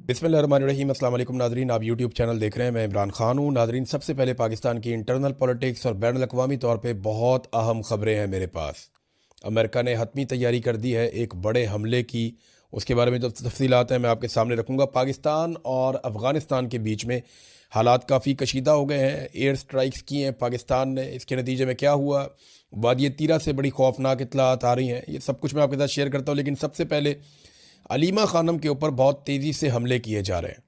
बिस्मिल्लाहिर्रहमानिर्रहीम। अस्सलाम वालेकुम नाजरीन, आप यूट्यूब चैनल देख रहे हैं। मैं इमरान खान हूँ। नाजरीन, सबसे पहले पाकिस्तान की इंटरनल पॉलिटिक्स और बैन अवी तौर पे बहुत अहम ख़बरें हैं मेरे पास। अमेरिका ने हतमी तैयारी कर दी है एक बड़े हमले की। उसके बारे में जो तफसीलात हैं मैं आपके सामने रखूँगा। पाकिस्तान और अफ़गानिस्तान के बीच में हालात काफ़ी कशीदा हो गए हैं। एयर स्ट्राइक्स की हैं पाकिस्तान ने, इसके नतीजे में क्या हुआ, वादी तीरा से बड़ी खौफनाक इत्तलात आ रही हैं। ये सब कुछ मैं आपके साथ शेयर करता हूँ, लेकिन सबसे पहले अलीमा खानम के ऊपर बहुत तेज़ी से हमले किए जा रहे हैं।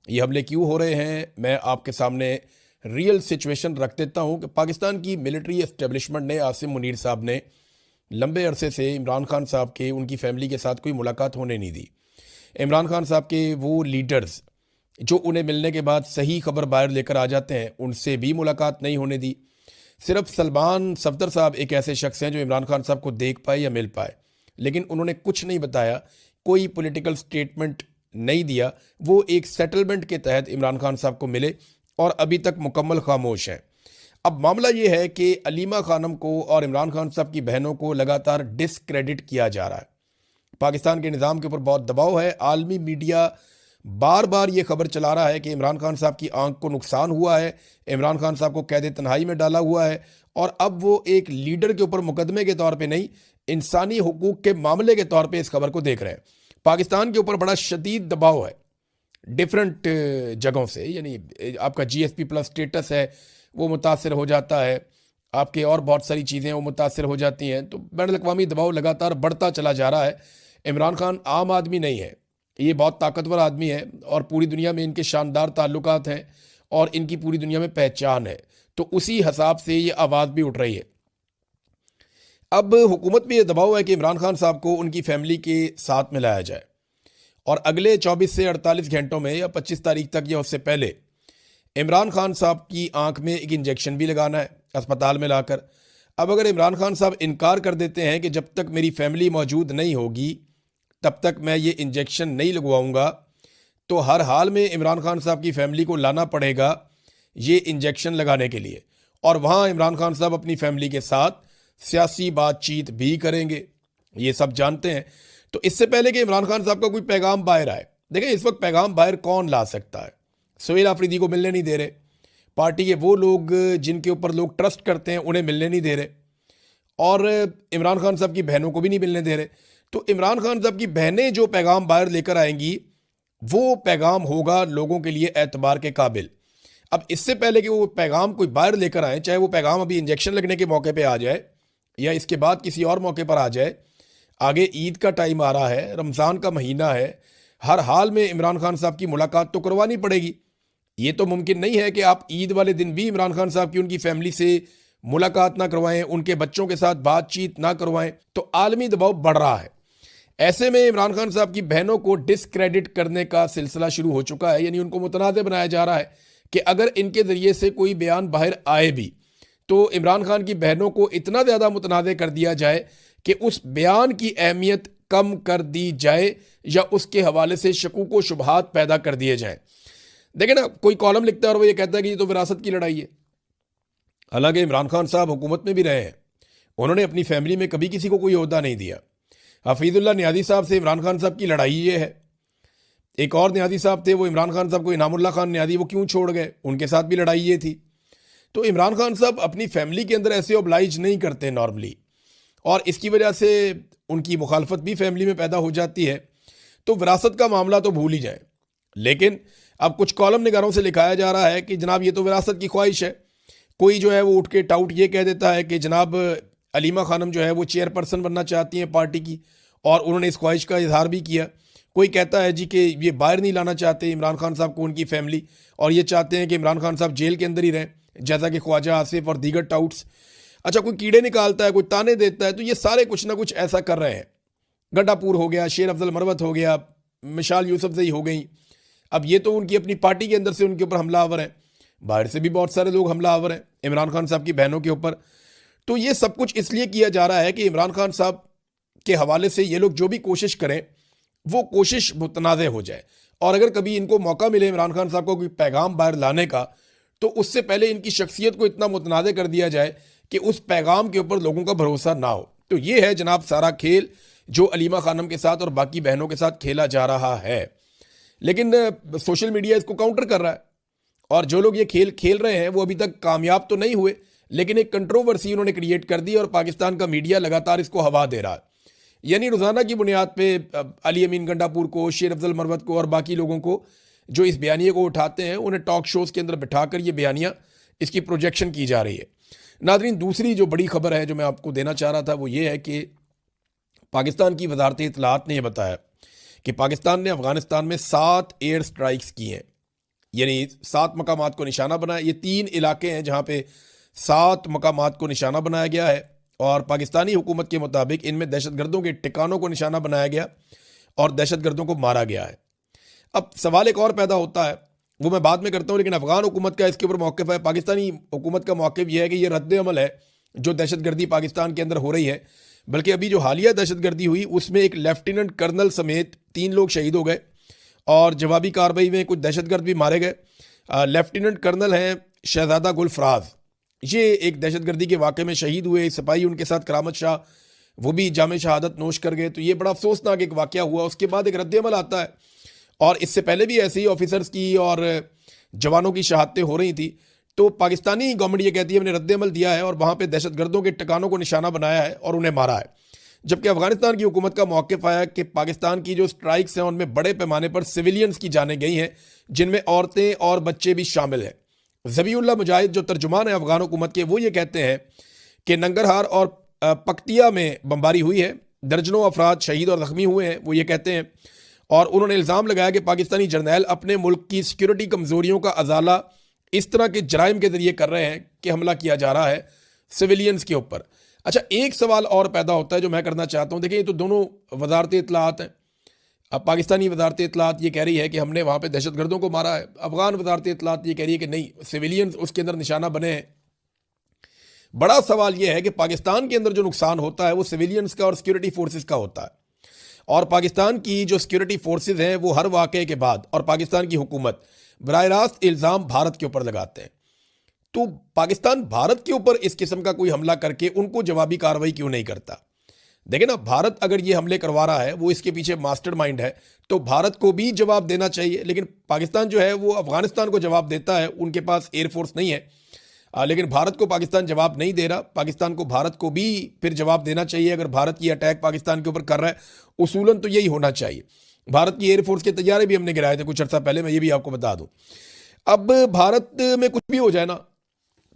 ये हमले क्यों हो रहे हैं मैं आपके सामने रियल सिचुएशन रख देता हूँ कि पाकिस्तान की मिलिट्री एस्टेब्लिशमेंट ने, आसिम मुनीर साहब ने लंबे अरसे से इमरान खान साहब के, उनकी फैमिली के साथ कोई मुलाकात होने नहीं दी। इमरान खान साहब के वो लीडर्स जो उन्हें मिलने के बाद सही खबर बाहर लेकर आ जाते हैं, उनसे भी मुलाकात नहीं होने दी। सिर्फ सलमान सफदर साहब एक ऐसे शख्स हैं जो इमरान खान साहब को देख पाए या मिल पाए, लेकिन उन्होंने कुछ नहीं बताया, कोई पॉलिटिकल स्टेटमेंट नहीं दिया। वो एक सेटलमेंट के तहत इमरान खान साहब को मिले और अभी तक मुकम्मल खामोश हैं। अब मामला ये है कि अलीमा खानम को और इमरान खान साहब की बहनों को लगातार डिसक्रेडिट किया जा रहा है। पाकिस्तान के निज़ाम के ऊपर बहुत दबाव है। आलमी मीडिया बार बार ये खबर चला रहा है कि इमरान खान साहब की आंख को नुकसान हुआ है, इमरान खान साहब को कैद तन्हाई में डाला हुआ है, और अब वो एक लीडर के ऊपर मुकदमे के तौर पे नहीं, इंसानी हुकूक के मामले के तौर पे इस खबर को देख रहे हैं। पाकिस्तान के ऊपर बड़ा शदीद दबाव है डिफरेंट जगहों से, यानी आपका जीएसपी प्लस स्टेटस है वो मुतासर हो जाता है, आपके और बहुत सारी चीज़ें वो मुतासर हो जाती हैं। तो बैन अवी दबाव लगातार बढ़ता चला जा रहा है। इमरान खान आम आदमी नहीं है, ये बहुत ताकतवर आदमी है और पूरी दुनिया में इनके शानदार ताल्लुकात हैं और इनकी पूरी दुनिया में पहचान है। तो उसी हिसाब से ये आवाज़ भी उठ रही है। अब हुकूमत में ये दबाव है कि इमरान खान साहब को उनकी फैमिली के साथ मिलाया जाए और अगले 24 से 48 घंटों में या 25 तारीख तक या उससे पहले इमरान खान साहब की आंख में एक इंजेक्शन भी लगाना है अस्पताल में लाकर। अब अगर इमरान खान साहब इनकार कर देते हैं कि जब तक मेरी फैमिली मौजूद नहीं होगी तब तक मैं ये इंजेक्शन नहीं लगवाऊंगा, तो हर हाल में इमरान खान साहब की फैमिली को लाना पड़ेगा ये इंजेक्शन लगाने के लिए, और वहाँ इमरान खान साहब अपनी फैमिली के साथ सियासी बातचीत भी करेंगे, ये सब जानते हैं। तो इससे पहले कि इमरान खान साहब का कोई पैगाम बाहर आए, देखें इस वक्त पैगाम बाहर कौन ला सकता है? सोहेल आफरीदी को मिलने नहीं दे रहे, पार्टी के वो लोग जिनके ऊपर लोग ट्रस्ट करते हैं उन्हें मिलने नहीं दे रहे, और इमरान खान साहब की बहनों को भी नहीं मिलने दे रहे। तो इमरान खान साहब की बहनें जो पैगाम बाहर लेकर आएंगी वो पैगाम होगा लोगों के लिए एतबार के काबिल। अब इससे पहले कि वो पैगाम कोई बाहर लेकर आए, चाहे वो पैगाम अभी इंजेक्शन लगने के मौके पे आ जाए या इसके बाद किसी और मौके पर आ जाए, आगे ईद का टाइम आ रहा है, रमज़ान का महीना है, हर हाल में इमरान खान साहब की मुलाकात तो करवानी पड़ेगी। ये तो मुमकिन नहीं है कि आप ईद वाले दिन भी इमरान खान साहब की उनकी फैमिली से मुलाकात ना करवाएं, उनके बच्चों के साथ बातचीत ना करवाएं। तो आलमी दबाव बढ़ रहा है। ऐसे में इमरान खान साहब की बहनों को डिसक्रेडिट करने का सिलसिला शुरू हो चुका है, यानी उनको मुतनाज़ बनाया जा रहा है कि अगर इनके ज़रिए से कोई बयान बाहर आए भी तो इमरान खान की बहनों को इतना ज़्यादा मुतनाज़ कर दिया जाए कि उस बयान की अहमियत कम कर दी जाए या उसके हवाले से शकूक व शुबहात पैदा कर दिए जाएं। देखें ना, कोई कॉलम लिखता है और वो ये कहता है कि ये तो विरासत की लड़ाई है। हालांकि इमरान खान साहब हुकूमत में भी रहे हैं, उन्होंने अपनी फैमिली में कभी किसी को कोई ओहदा नहीं दिया। हफीजुल्लाह नियाज़ी साहब से इमरान खान साहब की लड़ाई ये है। एक और नियाज़ी साहब थे, वो इमरान खान साहब को इनामुल्लाह खान नियाज़ी, वो क्यों छोड़ गए, उनके साथ भी लड़ाई ये थी। तो इमरान खान साहब अपनी फैमिली के अंदर ऐसे ओब्लाइज नहीं करते नॉर्मली, और इसकी वजह से उनकी मुखालफत भी फैमिली में पैदा हो जाती है। तो विरासत का मामला तो भूल ही जाए। लेकिन अब कुछ कॉलम निगारों से लिखाया जा रहा है कि जनाब ये तो विरासत की ख्वाहिश है। कोई जो है वो उठ के टाउट ये कह देता है कि जनाब अलीमा खानम जो है वो चेयरपर्सन बनना चाहती हैं पार्टी की, और उन्होंने इस ख्वाहिश का इजहार भी किया। कोई कहता है जी कि ये बाहर नहीं लाना चाहते इमरान खान साहब को उनकी फैमिली, और ये चाहते हैं कि इमरान खान साहब जेल के अंदर ही रहें, जैसा कि ख्वाजा आसिफ और दीगर टाउट्स। अच्छा, कोई कीड़े निकालता है, कोई ताने देता है, तो ये सारे कुछ ना कुछ ऐसा कर रहे हैं। गड्ढापुर हो गया, शेर अफजल मरवत हो गया, मिशाल यूसुफजई हो गई। अब ये तो उनकी अपनी पार्टी के अंदर से उनके ऊपर हमलावर हैं, बाहर से भी बहुत सारे लोग हमलावर हैं इमरान खान साहब की बहनों के ऊपर। तो ये सब कुछ इसलिए किया जा रहा है कि इमरान खान साहब के हवाले से ये लोग जो भी कोशिश करें वो कोशिश मुतनाज़ हो जाए, और अगर कभी इनको मौका मिले इमरान खान साहब को कोई पैगाम बाहर लाने का, तो उससे पहले इनकी शख्सियत को इतना मुतनाज़ कर दिया जाए कि उस पैगाम के ऊपर लोगों का भरोसा ना हो। तो ये है जनाब सारा खेल जो अलीमा खानम के साथ और बाकी बहनों के साथ खेला जा रहा है। लेकिन सोशल मीडिया इसको काउंटर कर रहा है, और जो लोग ये खेल खेल रहे हैं वो अभी तक कामयाब तो नहीं हुए, लेकिन एक कंट्रोवर्सी उन्होंने क्रिएट कर दी और पाकिस्तान का मीडिया लगातार इसको हवा दे रहा है। यानी रोज़ाना की बुनियाद पे अली अमीन गंडापुर को, शेर अफजल मरवत को और बाकी लोगों को जो इस बयानिए को उठाते हैं, उन्हें टॉक शोज़ के अंदर बिठाकर ये बयानियाँ, इसकी प्रोजेक्शन की जा रही है। नादरीन, दूसरी जो बड़ी खबर है जो मैं आपको देना चाह रहा था वो ये है कि पाकिस्तान की वजारत इत्तलात ने यह बताया कि पाकिस्तान ने अफगानिस्तान में 7 एयर स्ट्राइक्स की हैं, यानी 7 मकामात को निशाना बनाया। ये 3 इलाके हैं जहाँ पे 7 मकामात को निशाना बनाया गया है, और पाकिस्तानी हुकूमत के मुताबिक इनमें दहशतगर्दों के ठिकानों को निशाना बनाया गया और दहशतगर्दों को मारा गया है। अब सवाल एक और पैदा होता है, वो मैं बाद में करता हूँ, लेकिन अफगान हुकूमत का इसके ऊपर मौक़िफ़ है। पाकिस्तानी हुकूमत का मौक़िफ़ यह है कि ये रद्द अमल है जो दहशतगर्दी पाकिस्तान के अंदर हो रही है। बल्कि अभी जो हालिया दहशतगर्दी हुई उसमें एक लेफ्टिनेंट कर्नल समेत 3 लोग शहीद हो गए और जवाबी कार्रवाई में कुछ दहशतगर्द भी मारे गए। लेफ्टिनेंट कर्नल हैं शहजादा गुल फराज, ये एक दहशतगर्दी के वाक़े में शहीद हुए। सिपाही उनके साथ करामत शाह, वो भी जामे शहादत नोश कर गए। तो ये बड़ा अफसोसनाक एक वाक़या हुआ। उसके बाद एक रद्द-ए-अमल आता है, और इससे पहले भी ऐसे ही ऑफिसर्स की और जवानों की शहादतें हो रही थी। तो पाकिस्तानी गवर्नमेंट ये कहती है हमने रद्द-ए-अमल दिया है और वहाँ पे दहशतगर्दों के ठिकानों को निशाना बनाया है और उन्हें मारा है। जबकि अफगानिस्तान की हुकूमत का मौक़िफ़ आया कि पाकिस्तान की जो स्ट्राइक्स हैं उनमें बड़े पैमाने पर सिविलियंस की जानें गई हैं, जिनमें औरतें और बच्चे भी शामिल हैं। ज़बीउल्लाह मुजाहिद जो तर्जुमान है अफगान हुकूमत के, वो ये कहते हैं कि नंगरहार और पक्तिया में बमबारी हुई है, दर्जनों अफराद शहीद और ज़ख्मी हुए हैं, वो ये कहते हैं। और उन्होंने इल्ज़ाम लगाया कि पाकिस्तानी जर्नैल अपने मुल्क की सिक्योरिटी कमज़ोरियों का अजाला इस तरह के जराइम के ज़रिए कर रहे हैं कि हमला किया जा रहा है सिविलियंस के ऊपर। अच्छा, एक सवाल और पैदा होता है जो मैं करना चाहता हूँ। देखिए, ये तो दोनों वजारत इत्तलात हैं। अब पाकिस्तानी वजारत इत्तलात ये कह रही है कि हमने वहाँ पे दहशतगर्दों को मारा है, अफगान वजारत इत्तलात ये कह रही है कि नहीं, सिविलियंस उसके अंदर निशाना बने हैं। बड़ा सवाल ये है कि पाकिस्तान के अंदर जो नुकसान होता है वो सिविलियंस का और सिक्योरिटी फोर्सेस का होता है, और पाकिस्तान की जो सिक्योरिटी फोर्सेस हैं वो हर वाक़े के बाद और पाकिस्तान की हुकूमत बराह रास्त इल्ज़ाम भारत के ऊपर लगाते हैं। तो पाकिस्तान भारत के ऊपर इस किस्म का कोई हमला करके उनको जवाबी कार्रवाई क्यों नहीं करता? देखिए ना, भारत अगर ये हमले करवा रहा है, वो इसके पीछे मास्टरमाइंड है, तो भारत को भी जवाब देना चाहिए। लेकिन पाकिस्तान जो है वो अफगानिस्तान को जवाब देता है, उनके पास एयरफोर्स नहीं है, लेकिन भारत को पाकिस्तान जवाब नहीं दे रहा। पाकिस्तान को भारत को भी फिर जवाब देना चाहिए अगर भारत ये अटैक पाकिस्तान के ऊपर कर रहा है। उसूलन तो यही होना चाहिए। भारत की एयरफोर्स के तैयारे भी हमने गिराए थे कुछ अर्सा पहले, मैं ये भी आपको बता दूं। अब भारत में कुछ भी हो जाए ना,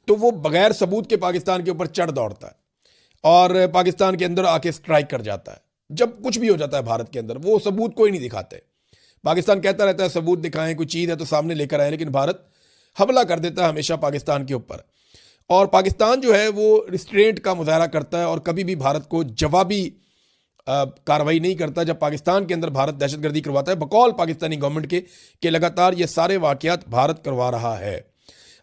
तो वो बगैर सबूत के पाकिस्तान के ऊपर चढ़ दौड़ता है और पाकिस्तान के अंदर आके स्ट्राइक कर जाता है। जब कुछ भी हो जाता है भारत के अंदर, वो सबूत कोई नहीं दिखाते। पाकिस्तान कहता रहता है सबूत दिखाएं, कोई चीज़ है तो सामने लेकर आए, लेकिन भारत हमला कर देता है हमेशा पाकिस्तान के ऊपर। और पाकिस्तान जो है वो रिस्ट्रेंट का मुजाहरा करता है और कभी भी भारत को जवाबी कार्रवाई नहीं करता जब पाकिस्तान के अंदर भारत दहशतगर्दी करवाता है, बकौल पाकिस्तानी गवर्नमेंट के कि लगातार ये सारे वाक़यात भारत करवा रहा है।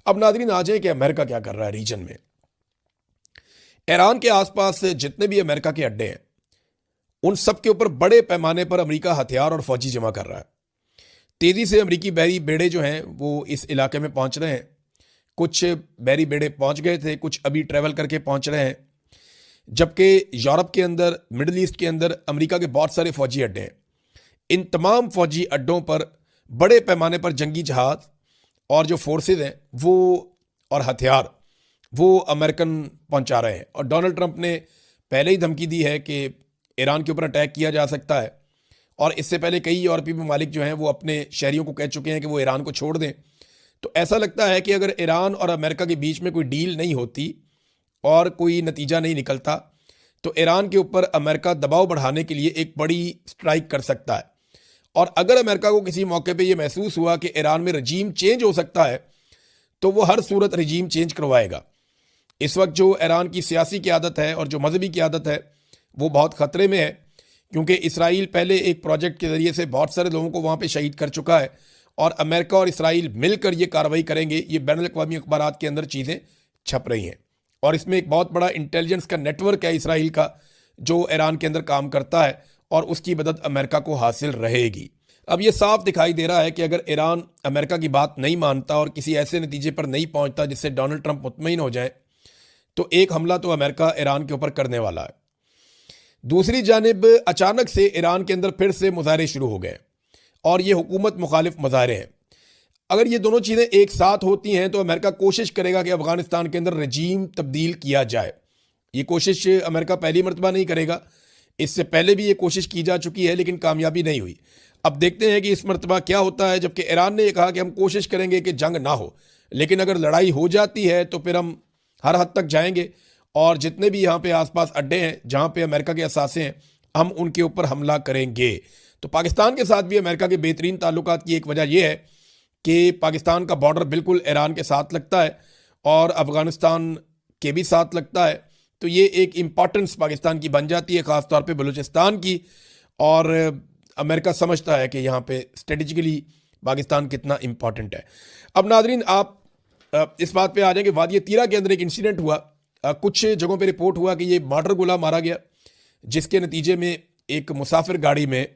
अब नाज़रीन, आ जाए कि अमेरिका क्या कर रहा है रीजन में। ईरान के आसपास जितने भी अमेरिका के अड्डे हैं, उन सब के ऊपर बड़े पैमाने पर अमेरिका हथियार और फौजी जमा कर रहा है। तेज़ी से अमेरिकी बहरी बेड़े जो हैं वो इस इलाके में पहुंच रहे हैं। कुछ बहरी बेड़े पहुंच गए थे, कुछ अभी ट्रैवल करके पहुंच रहे हैं। जबकि यूरोप के अंदर, मिडल ईस्ट के अंदर अमेरिका के बहुत सारे फौजी अड्डे हैं। इन तमाम फौजी अड्डों पर बड़े पैमाने पर जंगी जहाज़ और जो फोर्सेज हैं वो और हथियार वो अमेरिकन पहुंचा रहे हैं। और डोनाल्ड ट्रंप ने पहले ही धमकी दी है कि ईरान के ऊपर अटैक किया जा सकता है, और इससे पहले कई यूरोपीय ममालिक जो हैं वो अपने शहरियों को कह चुके हैं कि वो ईरान को छोड़ दें। तो ऐसा लगता है कि अगर ईरान और अमेरिका के बीच में कोई डील नहीं होती और कोई नतीजा नहीं निकलता, तो ईरान के ऊपर अमेरिका दबाव बढ़ाने के लिए एक बड़ी स्ट्राइक कर सकता है। और अगर अमेरिका को किसी मौके पे ये महसूस हुआ कि ईरान में रजीम चेंज हो सकता है, तो वो हर सूरत रजीम चेंज करवाएगा। इस वक्त जो ईरान की सियासी क़यादत है और जो मजहबी क़यादत है वो बहुत ख़तरे में है, क्योंकि इसराइल पहले एक प्रोजेक्ट के ज़रिए से बहुत सारे लोगों को वहाँ पे शहीद कर चुका है, और अमेरिका और इसराइल मिलकर ये कार्रवाई करेंगे। ये बैनुल-अक़वामी अखबारात के अंदर चीज़ें छप रही हैं, और इसमें एक बहुत बड़ा इंटेलिजेंस का नेटवर्क है इसराइल का जो ईरान के अंदर काम करता है, और उसकी मदद अमेरिका को हासिल रहेगी। अब ये साफ दिखाई दे रहा है कि अगर ईरान अमेरिका की बात नहीं मानता और किसी ऐसे नतीजे पर नहीं पहुंचता जिससे डोनाल्ड ट्रंप मुतमईन हो जाए, तो एक हमला तो अमेरिका ईरान के ऊपर करने वाला है। दूसरी जानिब अचानक से ईरान के अंदर फिर से मुजाहरे शुरू हो गए। और ये हुकूमत मुखालिफ मुजाहरे हैं। अगर ये दोनों चीज़ें एक साथ होती हैं तो अमेरिका कोशिश करेगा कि अफगानिस्तान के अंदर रजीम तब्दील किया जाए। ये कोशिश अमेरिका पहली मरतबा नहीं करेगा, इससे पहले भी ये कोशिश की जा चुकी है लेकिन कामयाबी नहीं हुई। अब देखते हैं कि इस मरतबा क्या होता है, जबकि ईरान ने यह कहा कि हम कोशिश करेंगे कि जंग ना हो, लेकिन अगर लड़ाई हो जाती है तो फिर हम हर हद तक जाएंगे और जितने भी यहाँ पे आसपास अड्डे हैं जहाँ पे अमेरिका के असासे हैं हम उनके ऊपर हमला करेंगे। तो पाकिस्तान के साथ भी अमेरिका के बेहतरीन ताल्लुकात की एक वजह यह है कि पाकिस्तान का बॉर्डर बिल्कुल ईरान के साथ लगता है और अफगानिस्तान के भी साथ लगता है। तो ये एक इम्पॉर्टेंस पाकिस्तान की बन जाती है, ख़ास तौर पे बलूचिस्तान की। और अमेरिका समझता है कि यहाँ पे स्ट्रेटेजिकली पाकिस्तान कितना इम्पॉर्टेंट है। अब नाजरीन आप इस बात पे आ जाएंगे, वादी तीरा के अंदर एक इंसिडेंट हुआ। कुछ जगहों पे रिपोर्ट हुआ कि ये मॉर्टर गोला मारा गया, जिसके नतीजे में एक मुसाफिर गाड़ी में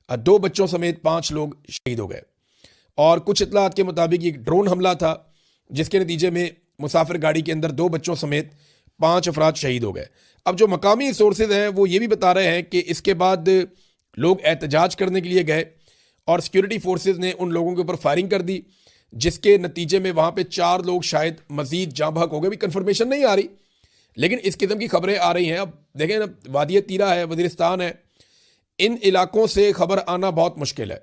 2 बच्चों समेत 5 लोग शहीद हो गए। और कुछ इतलात के मुताबिक एक ड्रोन हमला था जिसके नतीजे में मुसाफिर गाड़ी के अंदर 2 बच्चों समेत 5 अफराद शहीद हो गए। अब जो मकामी सोर्सेज हैं वो ये भी बता रहे हैं कि इसके बाद लोग एहतजाज करने के लिए गए और सिक्योरिटी फोर्सेज ने उन लोगों के ऊपर फायरिंग कर दी, जिसके नतीजे में वहाँ पे 4 लोग शायद मजीद जाँ बहक हो गए। भी कंफर्मेशन नहीं आ रही लेकिन इस किस्म की खबरें आ रही हैं। अब देखें ना, वादी तीरा है, वज़ीरिस्तान है, इन इलाकों से खबर आना बहुत मुश्किल है।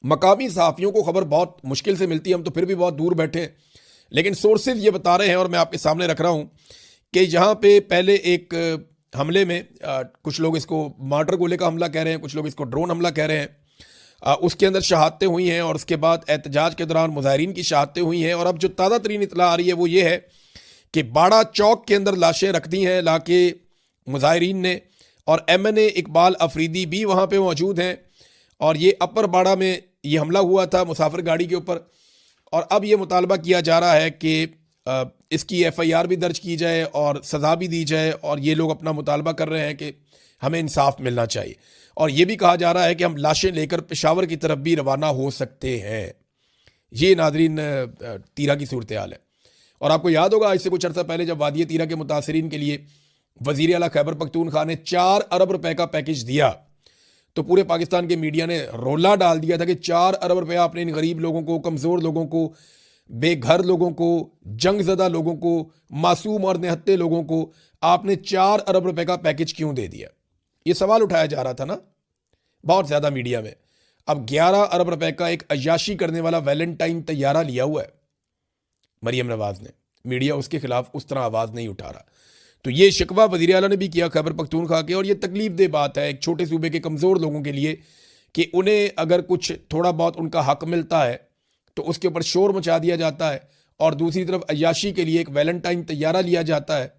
मकामी सहाफ़ियों को खबर बहुत मुश्किल से मिलती है, हम तो फिर भी बहुत दूर बैठे हैं, लेकिन सोर्सेज ये बता रहे हैं और मैं आपके सामने रख रहा हूँ कि यहाँ पे पहले एक हमले में कुछ लोग इसको मॉर्टर गोले का हमला कह रहे हैं, कुछ लोग इसको ड्रोन हमला कह रहे हैं। उसके अंदर शहादतें हुई हैं और उसके बाद एहतजाज के दौरान मुजाहिरीन की शहादतें हुई हैं। और अब जो ताज़ा तरीन इतला आ रही है वो ये है कि बाड़ा चौक के अंदर लाशें रख दी हैं लाके मुजाहिरीन ने, और MNA इकबाल अफरीदी भी वहाँ पे मौजूद हैं। और ये अपर बाड़ा में ये हमला हुआ था मुसाफिर गाड़ी के ऊपर, और अब ये मुतालबा किया जा रहा है कि इसकी FIR भी दर्ज की जाए और सज़ा भी दी जाए। और ये लोग अपना मुतालबा कर रहे हैं कि हमें इंसाफ मिलना चाहिए। और ये भी कहा जा रहा है कि हम लाशें लेकर पेशावर की तरफ भी रवाना हो सकते हैं। ये नादरीन तीरा की सूरत हाल है। और आपको याद होगा आज से कुछ अर्सा पहले जब वादी तीरा के मुतासरीन के लिए वज़ीर आला खैबर पख्तूनख्वा ने 4 अरब रुपए का पैकेज दिया, तो पूरे पाकिस्तान के मीडिया ने रोला डाल दिया था कि 4 अरब रुपया आपने इन गरीब लोगों को, कमज़ोर लोगों को, बेघर लोगों को, जंगज़दा लोगों को, मासूम और निहत्ते लोगों को आपने 4 अरब रुपए का पैकेज क्यों दे दिया। ये सवाल उठाया जा रहा था ना बहुत ज़्यादा मीडिया में। अब 11 अरब रुपए का एक अय्याशी करने वाला वैलेंटाइन तैयारा लिया हुआ है मरियम नवाज ने, मीडिया उसके खिलाफ उस तरह आवाज़ नहीं उठा रहा। तो ये शिकवा वज़ीर आला ने भी किया खैबर पख्तूनख्वा के, और ये तकलीफ दे बात है एक छोटे सूबे के कमज़ोर लोगों के लिए कि उन्हें अगर कुछ थोड़ा बहुत उनका हक मिलता है तो उसके ऊपर शोर मचा दिया जाता है, और दूसरी तरफ अय्याशी के लिए एक वैलेंटाइन तैयारा लिया जाता है,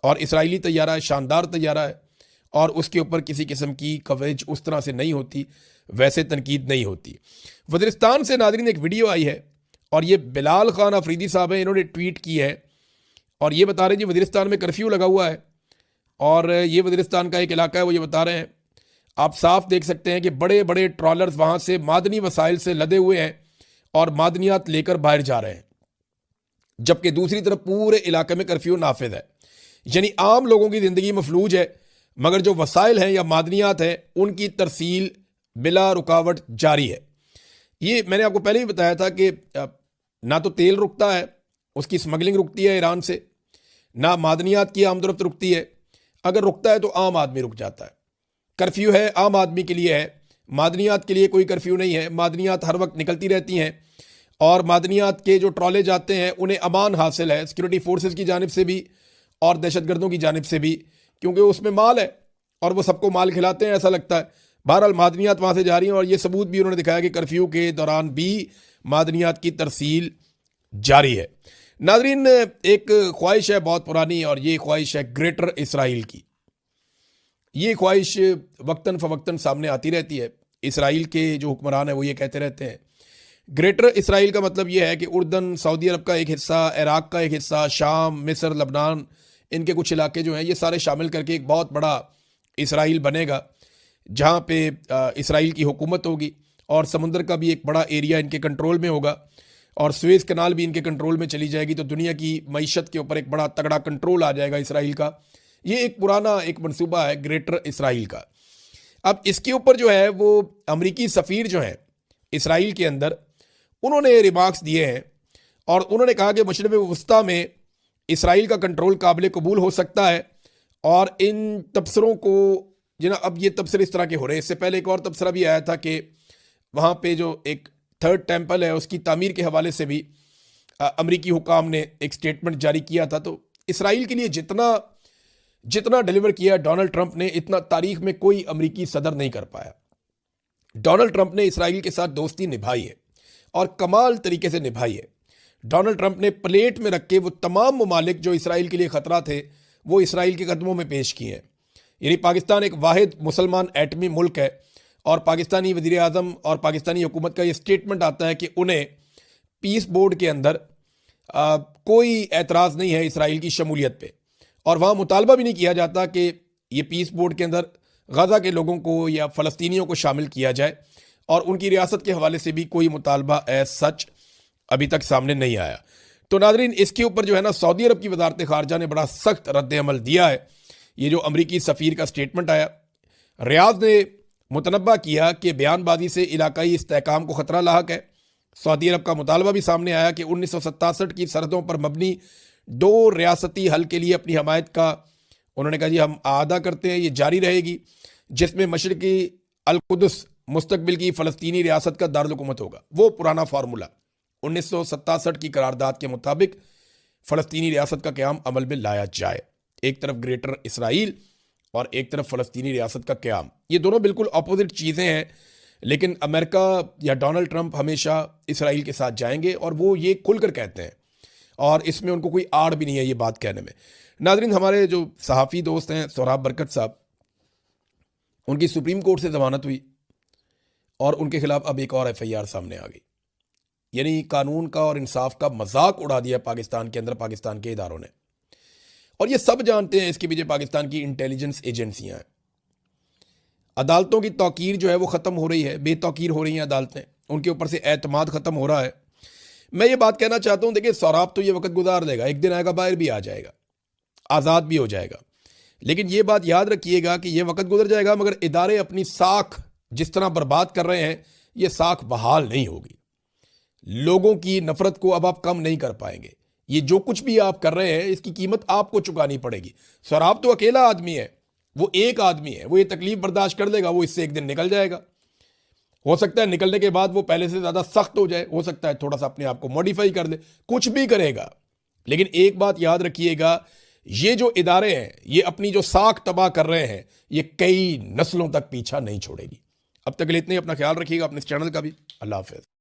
और इसराइली तैयारा है, शानदार तैयारा है, और उसके ऊपर किसी किस्म की कवरेज उस तरह से नहीं होती, वैसे तनकीद नहीं होती। वज़ीरिस्तान से नाज़रीन एक वीडियो आई है और ये बिलाल खान अफरीदी साहब हैं, इन्होंने ट्वीट की है और ये बता रहे हैं जी वज़ीरिस्तान में कर्फ्यू लगा हुआ है। और ये वज़ीरिस्तान का एक इलाका है, वो ये बता रहे हैं, आप साफ देख सकते हैं कि बड़े बड़े ट्रॉलर्स वहाँ से मादनी वसाइल से लदे हुए हैं और मादनियात लेकर बाहर जा रहे हैं, जबकि दूसरी तरफ पूरे इलाके में कर्फ्यू नाफिज है। यानी आम लोगों की ज़िंदगी मफलूज है, मगर जो वसाइल हैं या मादनियात हैं उनकी तरसील बिला रुकावट जारी है। ये मैंने आपको पहले ही बताया था कि ना तो तेल रुकता है, उसकी स्मगलिंग रुकती है ईरान से, ना मादनियात की आमदरफ्त रुकती है, अगर रुकता है तो आम आदमी रुक जाता है। कर्फ्यू है आम आदमी के लिए है, मादनियात के लिए कोई कर्फ्यू नहीं है। मादनियात हर वक्त निकलती रहती हैं और मादनियात के जो ट्रॉले जाते हैं उन्हें अमान हासिल है सिक्योरिटी फोर्सेस की जानिब से भी और दहशतगर्दों की जानिब से भी, क्योंकि उसमें माल है और वो सबको माल खिलाते हैं ऐसा लगता है। बहरहाल मादनियात वहाँ से जा रही हैं और ये सबूत भी उन्होंने दिखाया कि कर्फ्यू के दौरान भी मादनियात की तरसील जारी है। नाज़रीन एक ख्वाहिश है बहुत पुरानी, और ये ख्वाहिश है ग्रेटर इसराइल की। ये ख्वाहिश वक्तन फ़वक्तन सामने आती रहती है। इसराइल के जो हुक्मरान है वो ये कहते रहते हैं। ग्रेटर इसराइल का मतलब ये है कि उर्दन, सऊदी अरब का एक हिस्सा, इराक़ का एक हिस्सा, शाम, मिस्र, लबनान, इनके कुछ इलाके जो हैं ये सारे शामिल करके एक बहुत बड़ा इसराइल बनेगा, जहाँ पे इसराइल की हुकूमत होगी और समुंदर का भी एक बड़ा एरिया इनके कंट्रोल में होगा और सुएज़ कनाल भी इनके कंट्रोल में चली जाएगी। तो दुनिया की मईशत के ऊपर एक बड़ा तगड़ा कंट्रोल आ जाएगा इसराइल का। ये एक पुराना एक मंसूबा है ग्रेटर इसराइल का। अब इसके ऊपर जो है वो अमेरिकी सफ़ीर जो हैं इसराइल के अंदर, उन्होंने रिमार्क्स दिए हैं और उन्होंने कहा कि मशरक़ वस्ता में इसराइल का कंट्रोल काबिल कबूल हो सकता है। और इन तबसरों को जिना अब ये तबसरे इस तरह के हो रहे हैं। इससे पहले एक और तबसरा भी आया था कि वहाँ पे जो एक थर्ड टेम्पल है उसकी तामीर के हवाले से भी अमरीकी हुकाम ने एक स्टेटमेंट जारी किया था। तो इसराइल के लिए जितना डिलीवर किया डोनाल्ड ट्रंप ने, इतना तारीख में कोई अमरीकी सदर नहीं कर पाया। डोनाल्ड ट्रंप ने इसराइल के साथ दोस्ती निभाई है और कमाल तरीके से निभाई है। डोनाल्ड ट्रंप ने प्लेट में रख के वो तमाम ममालिक जो इसराइल के लिए ख़तरा थे वो इसराइल के कदमों में पेश किए हैं। यानी पाकिस्तान एक वाहिद मुसलमान एटमी मुल्क है और पाकिस्तानी वज़ीर आज़म और पाकिस्तानी हुकूमत का ये स्टेटमेंट आता है कि उन्हें पीस बोर्ड के अंदर कोई एतराज़ नहीं है इसराइल की शमूलियत पे, और वहाँ मुतालबा भी नहीं किया जाता कि ये पीस बोर्ड के अंदर गज़ा के लोगों को या फ़लस्तीनियों को शामिल किया जाए, और उनकी रियासत के हवाले से भी कोई मुतालबा सच अभी तक सामने नहीं आया। तो नाज़रीन, इसके ऊपर जो है ना सऊदी अरब की वज़ारत ख़ारजा ने बड़ा सख्त रद्द-ए-अमल दिया है। ये जो अमरीकी सफ़ीर का स्टेटमेंट आया, रियाद ने मुतनब्बा किया कि बयानबाजी से इलाकाई इस्तेहकाम को ख़तरा लाहक है। सऊदी अरब का मुतालबा भी सामने आया कि 1967 की सरहदों पर मबनी 2 रियासती हल के लिए अपनी हमायत का उन्होंने कहा जी हम आदा करते हैं, ये जारी रहेगी, जिसमें मशरक़ी अल-कुद्स मुस्तकबिल की फ़लस्तीनी रियासत का दारुल हुकूमत होगा। वो पुराना फार्मूला 1967 की करारदाद के मुताबिक फ़लस्तीनी रियासत का क़याम अमल में लाया जाए। एक तरफ ग्रेटर इसराइल और एक तरफ फ़लस्तीनी रियासत का क़याम, ये दोनों बिल्कुल अपोजिट चीज़ें हैं। लेकिन अमेरिका या डोनाल्ड ट्रंप हमेशा इसराइल के साथ जाएंगे और वो ये खुलकर कहते हैं, और इसमें उनको कोई आड़ भी नहीं है ये बात कहने में। नाज़रीन, हमारे जो सहाफ़ी दोस्त हैं सोहराब बरकत साहब, उनकी सुप्रीम कोर्ट से ज़मानत हुई और उनके खिलाफ अब एक और FIR सामने आ गई। यानी कानून का और इंसाफ का मजाक उड़ा दिया पाकिस्तान के अंदर पाकिस्तान के इदारों ने, और ये सब जानते हैं इसके पीछे पाकिस्तान की इंटेलिजेंस एजेंसियां हैं। अदालतों की तौकीर जो है वो ख़त्म हो रही है, बेतौकीर हो रही हैं अदालतें, उनके ऊपर से एतमाद ख़त्म हो रहा है। मैं ये बात कहना चाहता हूँ, देखिए सौराब तो ये वक्त गुजार देगा, एक दिन आएगा बाहर भी आ जाएगा, आज़ाद भी हो जाएगा। लेकिन ये बात याद रखिएगा कि ये वक्त गुजर जाएगा, मगर इदारे अपनी साख जिस तरह बर्बाद कर रहे हैं ये साख बहाल नहीं होगी। लोगों की नफरत को अब आप कम नहीं कर पाएंगे। ये जो कुछ भी आप कर रहे हैं इसकी कीमत आपको चुकानी पड़ेगी। सौराब तो अकेला आदमी है, वो एक आदमी है, वो ये तकलीफ बर्दाश्त कर लेगा, वो इससे एक दिन निकल जाएगा। हो सकता है निकलने के बाद वो पहले से ज़्यादा सख्त हो जाए, हो सकता है थोड़ा सा अपने आप को मॉडिफाई कर दे, कुछ भी करेगा। लेकिन एक बात याद रखिएगा, ये जो इदारे हैं ये अपनी जो साख तबाह कर रहे हैं ये कई नस्लों तक पीछा नहीं छोड़ेगी। अब तक के लिए इतने, अपना ख्याल रखिएगा, अपने इस चैनल का भी। अल्लाह हाफ़िज़।